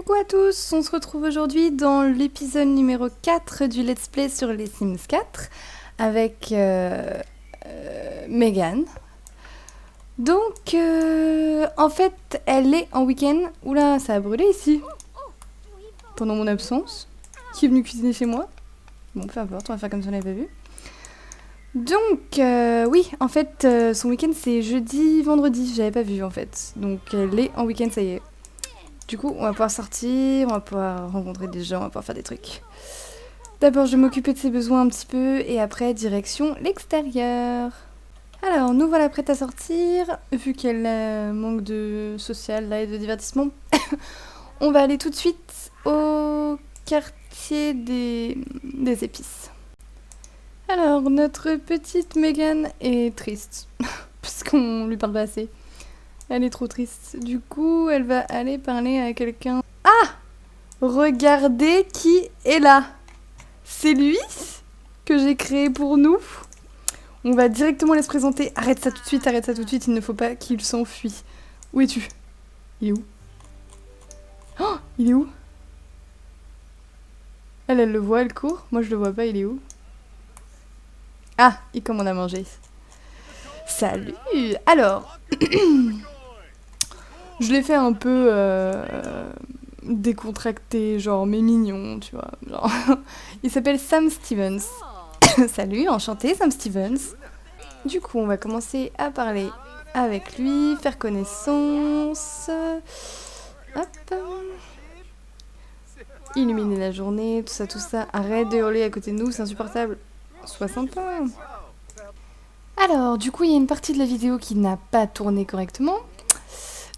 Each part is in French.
Coucou à tous, on se retrouve aujourd'hui dans l'épisode numéro 4 du Let's Play sur les Sims 4 avec Megan. Donc, en fait, elle est en week-end. Oula, ça a brûlé ici. Pendant mon absence. Qui est venu cuisiner chez moi? Bon, peu importe, on va faire comme si on l'avait pas vu. Donc, oui, en fait, son week-end c'est jeudi, vendredi, j'avais pas vu en fait. Donc, elle est en week-end, ça y est. Du coup, on va pouvoir sortir, on va pouvoir rencontrer des gens, on va pouvoir faire des trucs. D'abord, je vais m'occuper de ses besoins un petit peu et après, direction l'extérieur. Alors, nous voilà prêtes à sortir. Vu qu'elle manque de social là, et de divertissement, on va aller tout de suite au quartier des épices. Alors, notre petite Megan est triste, puisqu'on lui parle pas assez. Elle est trop triste. Du coup, elle va aller parler à quelqu'un. Ah! Regardez qui est là! C'est lui que j'ai créé pour nous. On va directement aller se présenter. Arrête ça tout de suite, il ne faut pas qu'il s'enfuit. Où es-tu? Il est où? Oh! Il est où? Elle le voit, elle court. Moi, je le vois pas, il est où? Ah! Il commande à manger. Salut! Alors... Je l'ai fait un peu décontracté, genre mais mignon, tu vois. Genre. Il s'appelle Sam Stevens. Salut, enchanté Sam Stevens. Du coup, on va commencer à parler avec lui, faire connaissance. Hop. Illuminer la journée, tout ça. Arrête de hurler à côté de nous, c'est insupportable. 60 points. Alors, du coup, il y a une partie de la vidéo qui n'a pas tourné correctement.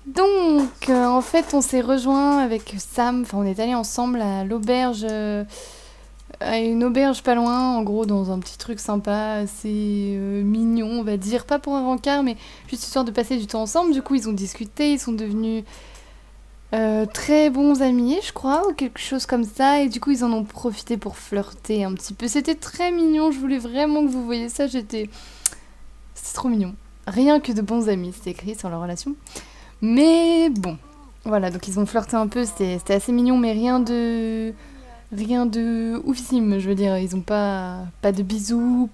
Donc, en fait, on s'est rejoint avec Sam, enfin on est allés ensemble à l'auberge, à une auberge pas loin, en gros dans un petit truc sympa, assez mignon on va dire, pas pour un rencard mais juste histoire de passer du temps ensemble. Du coup ils ont discuté, ils sont devenus très bons amis je crois, ou quelque chose comme ça, et du coup ils en ont profité pour flirter un petit peu. C'était très mignon, je voulais vraiment que vous voyiez ça, c'était trop mignon. Rien que de bons amis, c'est écrit sur leur relation. Mais bon, voilà, donc ils ont flirté un peu, c'était assez mignon, mais rien de oufissime, je veux dire, ils ont pas de bisous,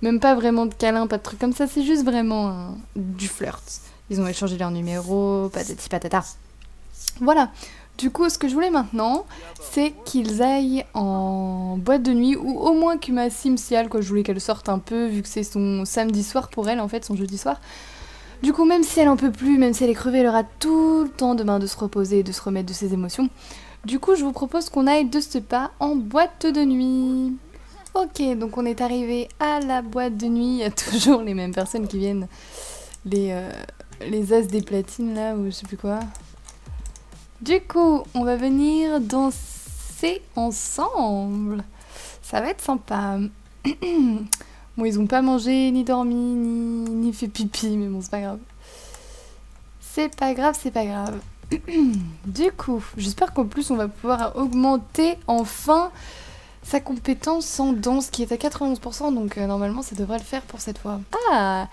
même pas vraiment de câlins, pas de trucs comme ça, c'est juste vraiment du flirt. Ils ont échangé leur numéro, patati patata. Voilà, du coup, ce que je voulais maintenant, c'est qu'ils aillent en boîte de nuit, ou au moins que ma Simsial, quoi, je voulais qu'elle sorte un peu, vu que c'est son samedi soir pour elle, en fait, son jeudi soir. Du coup, même si elle en peut plus, même si elle est crevée, elle aura tout le temps demain de se reposer et de se remettre de ses émotions. Du coup, je vous propose qu'on aille de ce pas en boîte de nuit. Ok, donc on est arrivé à la boîte de nuit. Il y a toujours les mêmes personnes qui viennent. Les as des platines, là, ou je sais plus quoi. Du coup, on va venir danser ensemble. Ça va être sympa. Bon, ils ont pas mangé, ni dormi, ni fait pipi, mais bon, c'est pas grave. C'est pas grave. Du coup, j'espère qu'en plus, on va pouvoir augmenter enfin sa compétence en danse, qui est à 91%, donc normalement, ça devrait le faire pour cette fois. Ah!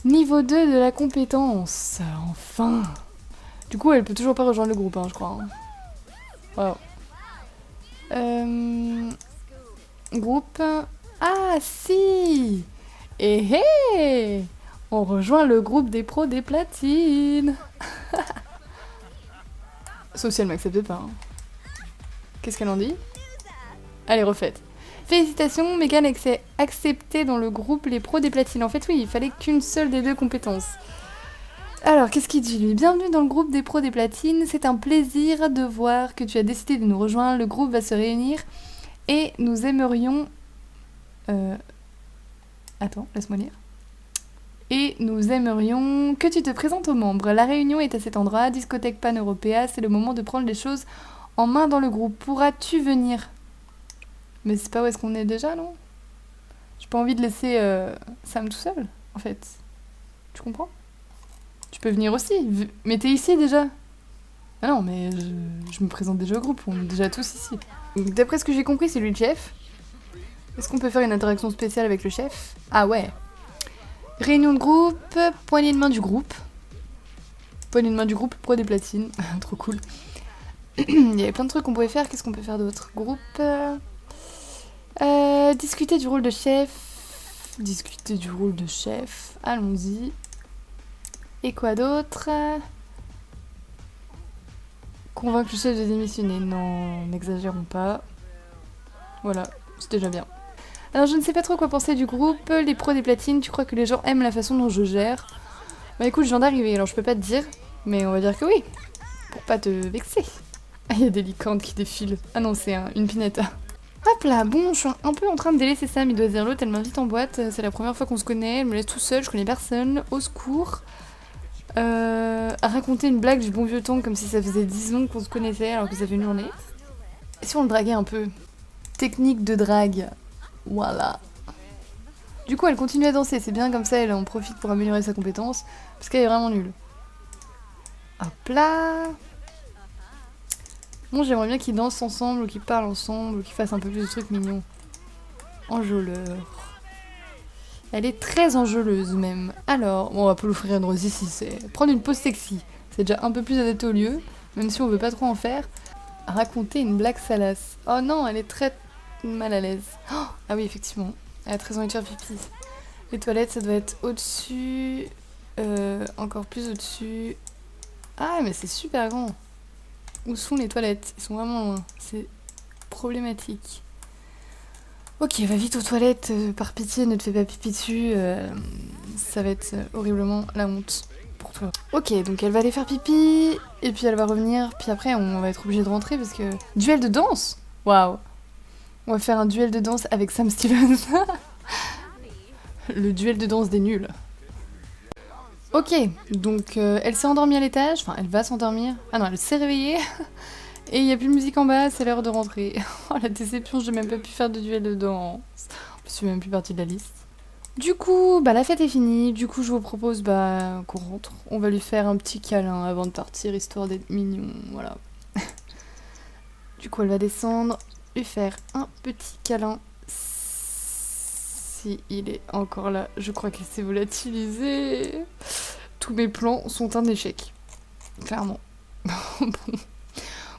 Niveau 2 de la compétence, enfin! Du coup, elle peut toujours pas rejoindre le groupe, hein, je crois. Wow. Groupe... Ah si! Et on rejoint le groupe des pros des platines. Sauf si elle m'accepte pas. Hein. Qu'est-ce qu'elle en dit? Allez, refaite. Félicitations, Megan est acceptée dans le groupe les pros des platines. En fait, oui, il fallait qu'une seule des deux compétences. Alors, qu'est-ce qu'il dit lui? Bienvenue dans le groupe des pros des platines. C'est un plaisir de voir que tu as décidé de nous rejoindre. Le groupe va se réunir et nous aimerions... Attends, laisse-moi lire. Et nous aimerions que tu te présentes aux membres. La réunion est à cet endroit, discothèque pan-européa. C'est le moment de prendre les choses en main dans le groupe. Pourras-tu venir? Mais c'est pas où est-ce qu'on est déjà, non? J'ai pas envie de laisser Sam tout seul, en fait. Tu comprends? Tu peux venir aussi. Mais t'es ici déjà. Ah non, mais je me présente déjà au groupe. On est déjà tous ici. D'après ce que j'ai compris, c'est lui le chef. Est-ce qu'on peut faire une interaction spéciale avec le chef? Ah ouais. Réunion de groupe, poignée de main du groupe. Poignée de main du groupe, pro des platines. Trop cool. Il y avait plein de trucs qu'on pouvait faire. Qu'est-ce qu'on peut faire d'autre? Groupe. Discuter du rôle de chef. Discuter du rôle de chef. Allons-y. Et quoi d'autre? Convaincre le chef de démissionner. Non, n'exagérons pas. Voilà, c'est déjà bien. Alors je ne sais pas trop quoi penser du groupe. Les pros des platines, tu crois que les gens aiment la façon dont je gère? Bah écoute, je viens d'arriver, alors je peux pas te dire. Mais on va dire que oui. Pour pas te vexer. Ah, il y a des licornes qui défilent. Ah non, c'est une pinetta. Hop là, bon, je suis un peu en train de délaisser Sam, il doit dire l'autre, elle m'invite en boîte, c'est la première fois qu'on se connaît, elle me laisse tout seul, je connais personne, au secours. À raconter une blague du bon vieux temps comme si ça faisait 10 ans qu'on se connaissait alors que ça fait une journée. Et si on le draguait un peu? Technique de drague. Voilà. Du coup, elle continue à danser, c'est bien comme ça, elle en profite pour améliorer sa compétence, parce qu'elle est vraiment nulle. Hop là. Bon, j'aimerais bien qu'ils dansent ensemble, ou qu'ils parlent ensemble, ou qu'ils fassent un peu plus de trucs mignons. Enjôleur. Elle est très enjôleuse même. Alors, bon, on va pas l'offrir une rose ici, c'est prendre une pause sexy. C'est déjà un peu plus adapté au lieu, même si on veut pas trop en faire. Raconter une blague salace. Oh non, elle est très mal à l'aise. Oh, ah oui, effectivement. Elle a très envie de faire pipi. Les toilettes, ça doit être au-dessus. Encore plus au-dessus. Ah, mais c'est super grand. Où sont les toilettes? Ils sont vraiment loin. C'est problématique. Ok, va vite aux toilettes. Par pitié, ne te fais pas pipi dessus. Ça va être horriblement la honte pour toi. Ok, donc elle va aller faire pipi. Et puis elle va revenir. Puis après, on va être obligé de rentrer parce que... Duel de danse? Waouh. On va faire un duel de danse avec Sam Stevens. Le duel de danse des nuls. Ok, donc elle s'est endormie à l'étage, enfin elle va s'endormir. Ah non, elle s'est réveillée. Et il n'y a plus de musique en bas, c'est l'heure de rentrer. Oh la déception, j'ai même pas pu faire de duel de danse. Je suis même plus partie de la liste. Du coup, bah la fête est finie, du coup je vous propose qu'on rentre. On va lui faire un petit câlin avant de partir, histoire d'être mignon, voilà. Du coup elle va descendre, lui faire un petit câlin. Si il est encore là, je crois qu'elle s'est volatilisée. Tous mes plans sont un échec. Clairement.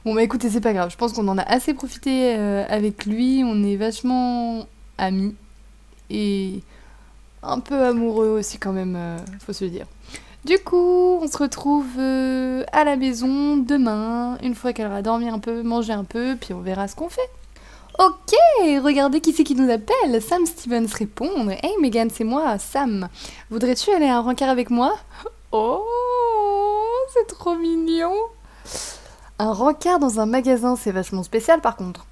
Bon bah écoutez, c'est pas grave. Je pense qu'on en a assez profité avec lui. On est vachement amis. Et un peu amoureux aussi quand même, faut se le dire. Du coup, on se retrouve à la maison demain. Une fois qu'elle aura dormi un peu, mangé un peu, puis on verra ce qu'on fait. Ok, regardez qui c'est qui nous appelle. Sam Stevens répond. Hey Megan, c'est moi, Sam. Voudrais-tu aller à un rencard avec moi? Oh, c'est trop mignon. Un rencard dans un magasin, c'est vachement spécial par contre.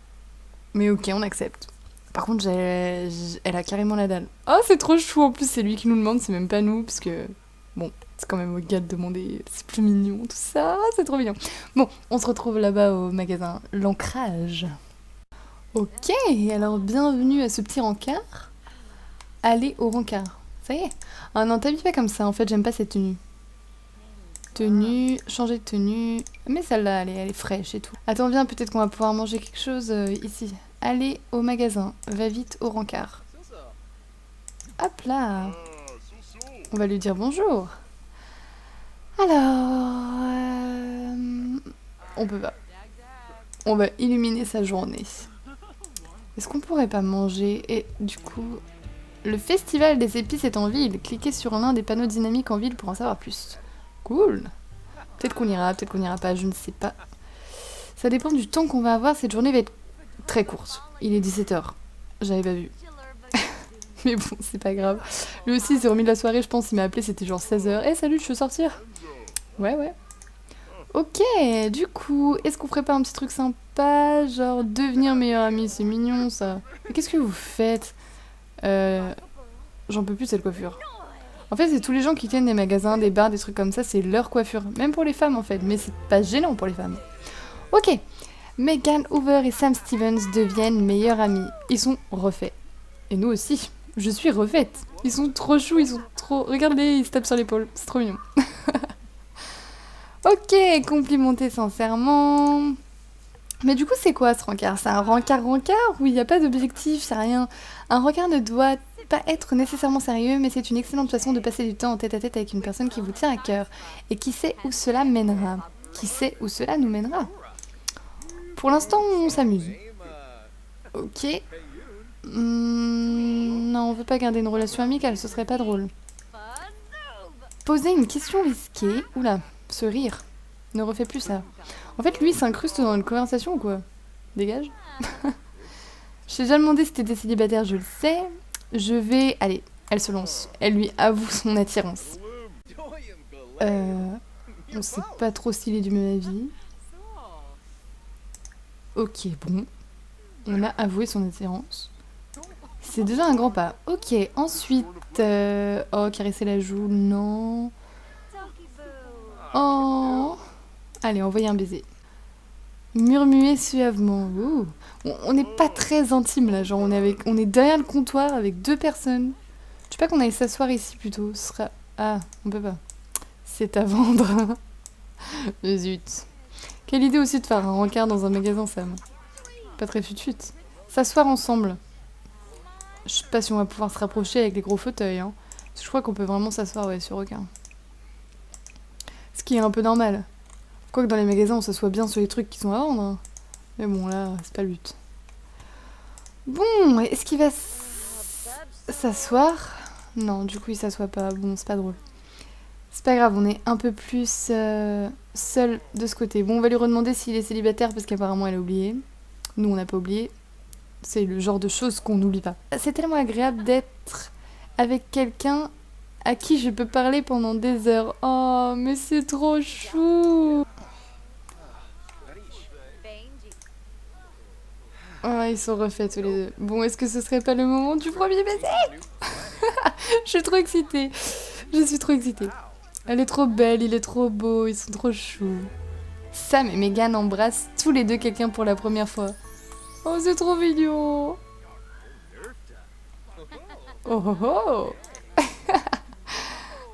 Mais ok, on accepte. Par contre, elle a carrément la dalle. Oh, c'est trop chou. En plus, c'est lui qui nous demande, c'est même pas nous, parce que bon, c'est quand même au gars de demander. C'est plus mignon, tout ça. C'est trop mignon. Bon, on se retrouve là-bas au magasin L'Ancrage. Ok, alors bienvenue à ce petit rencard. Allez au rencard. Ça y est. Ah non, t'habilles pas comme ça, en fait, j'aime pas cette tenue. Tenue, changer de tenue. Mais celle-là, elle est fraîche et tout. Attends, viens, peut-être qu'on va pouvoir manger quelque chose ici. Allez au magasin, va vite au rencard. Hop là. On va lui dire bonjour. Alors... on peut pas. On va illuminer sa journée. Est-ce qu'on pourrait pas manger? Et du coup... Le festival des épices est en ville. Cliquez sur l'un des panneaux dynamiques en ville pour en savoir plus. Cool. Peut-être qu'on ira pas, je ne sais pas. Ça dépend du temps qu'on va avoir, cette journée va être très courte. Il est 17h. J'avais pas vu. Mais bon, c'est pas grave. Lui aussi, il s'est remis de la soirée, je pense, il m'a appelé, c'était genre 16h. Eh, salut, je veux sortir? Ouais. Ok, du coup, est-ce qu'on ferait pas un petit truc sympa? Genre, devenir meilleur ami, c'est mignon, ça. Mais qu'est-ce que vous faites? J'en peux plus de cette coiffure. En fait, c'est tous les gens qui tiennent des magasins, des bars, des trucs comme ça, c'est leur coiffure. Même pour les femmes, en fait. Mais c'est pas gênant pour les femmes. Ok. Megan Hoover et Sam Stevens deviennent meilleurs amis. Ils sont refaits. Et nous aussi. Je suis refaite. Ils sont trop choux, ils sont trop... Regardez, ils se tapent sur l'épaule. C'est trop mignon. Ok, complimenté sincèrement. Mais du coup, c'est quoi ce rencard? C'est un rencard où il n'y a pas d'objectif, c'est rien. Un rencard ne doit pas être nécessairement sérieux, mais c'est une excellente façon de passer du temps en tête-à-tête avec une personne qui vous tient à cœur. Et qui sait où cela mènera. Qui sait où cela nous mènera. Pour l'instant, on s'amuse. Ok. Non, on veut pas garder une relation amicale, ce serait pas drôle. Poser une question risquée. Oula, ce rire. Ne refais plus ça. En fait, lui, il s'incruste dans une conversation ou quoi? Dégage. Je t'ai déjà demandé si t'étais célibataire, je le sais. Je vais... Allez, elle se lance. Elle lui avoue son attirance. On sait pas trop s'il est du même avis. Ok, bon. On a avoué son attirance. C'est déjà un grand pas. Ok, ensuite... Oh, caresser la joue, non. Oh. Allez, envoyer un baiser. Murmurer suavement. Ouh. On n'est pas très intime là, genre on est derrière le comptoir avec 2 personnes. Je sais pas qu'on aille s'asseoir ici plutôt. Ce sera... Ah, on peut pas. C'est à vendre. Zut. Quelle idée aussi de faire un rencard dans un magasin, Sam. Pas très fut-fut. S'asseoir ensemble. Je sais pas si on va pouvoir se rapprocher avec les gros fauteuils. Hein. Parce que je crois qu'on peut vraiment s'asseoir ouais, sur aucun. Ce qui est un peu normal. Quoique dans les magasins, on s'assoit bien sur les trucs qui sont à vendre. Hein. Mais bon, là, c'est pas le but. Bon, est-ce qu'il va s'asseoir? Non, du coup, il s'assoit pas. Bon, c'est pas drôle. C'est pas grave, on est un peu plus seul de ce côté. Bon, on va lui redemander s'il est célibataire parce qu'apparemment, elle a oublié. Nous, on n'a pas oublié. C'est le genre de choses qu'on n'oublie pas. C'est tellement agréable d'être avec quelqu'un à qui je peux parler pendant des heures. Oh, mais c'est trop chou! Oh, ils sont refaits tous les deux. Bon, est-ce que ce serait pas le moment du premier baiser? Je suis trop excitée. Je suis trop excitée. Elle est trop belle, il est trop beau, ils sont trop choux. Sam et Megan embrassent tous les deux quelqu'un pour la première fois. Oh, c'est trop mignon. Oh oh oh.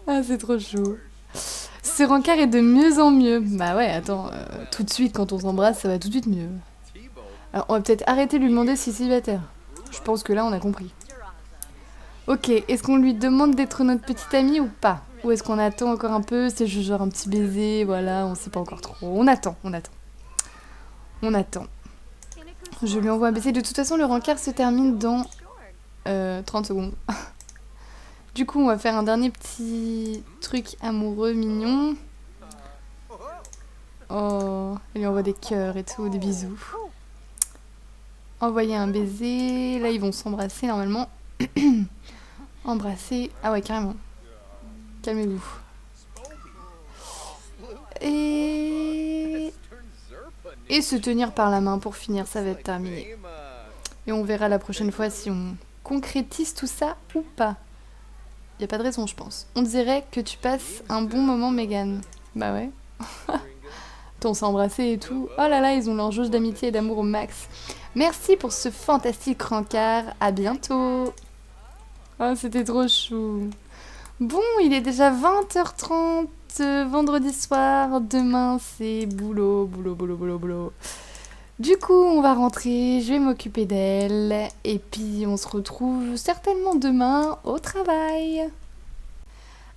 Ah, c'est trop chou. Ce rencard est de mieux en mieux. Bah ouais, attends, tout de suite, quand on s'embrasse, ça va tout de suite mieux. Alors, on va peut-être arrêter de lui demander s'il est célibataire. Je pense que là, on a compris. Ok, est-ce qu'on lui demande d'être notre petite amie ou pas? Ou est-ce qu'on attend encore un peu? C'est juste genre un petit baiser, voilà, on sait pas encore trop. On attend. On attend. Je lui envoie un baiser. De toute façon, le rencard se termine dans 30 secondes. Du coup, on va faire un dernier petit truc amoureux, mignon. Oh, elle lui envoie des cœurs et tout, des bisous. Envoyer un baiser. Là, ils vont s'embrasser normalement. Embrasser. Ah ouais, carrément. Calmez-vous. Et se tenir par la main pour finir, ça va être terminé. Et on verra la prochaine fois si on concrétise tout ça ou pas. Y a pas de raison, je pense. On dirait que tu passes un bon moment, Megan. Bah ouais. On s'est embrassés et tout. Oh là là, ils ont leur jauge d'amitié et d'amour au max. Merci pour ce fantastique rencard. À bientôt. Oh, c'était trop chou. Bon, il est déjà 20h30, vendredi soir. Demain, c'est boulot. Du coup, on va rentrer, je vais m'occuper d'elle. Et puis, on se retrouve certainement demain au travail.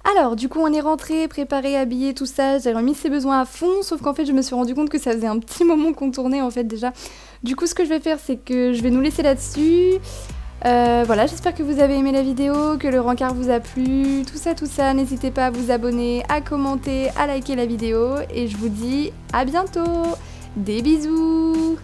Alors, du coup, on est rentré, préparé, habillé, tout ça. J'ai remis ses besoins à fond, sauf qu'en fait, je me suis rendu compte que ça faisait un petit moment qu'on tournait, en fait, déjà. Du coup, ce que je vais faire, c'est que je vais nous laisser là-dessus. Voilà, j'espère que vous avez aimé la vidéo, que le rencard vous a plu, tout ça. N'hésitez pas à vous abonner, à commenter, à liker la vidéo. Et je vous dis à bientôt. Des bisous.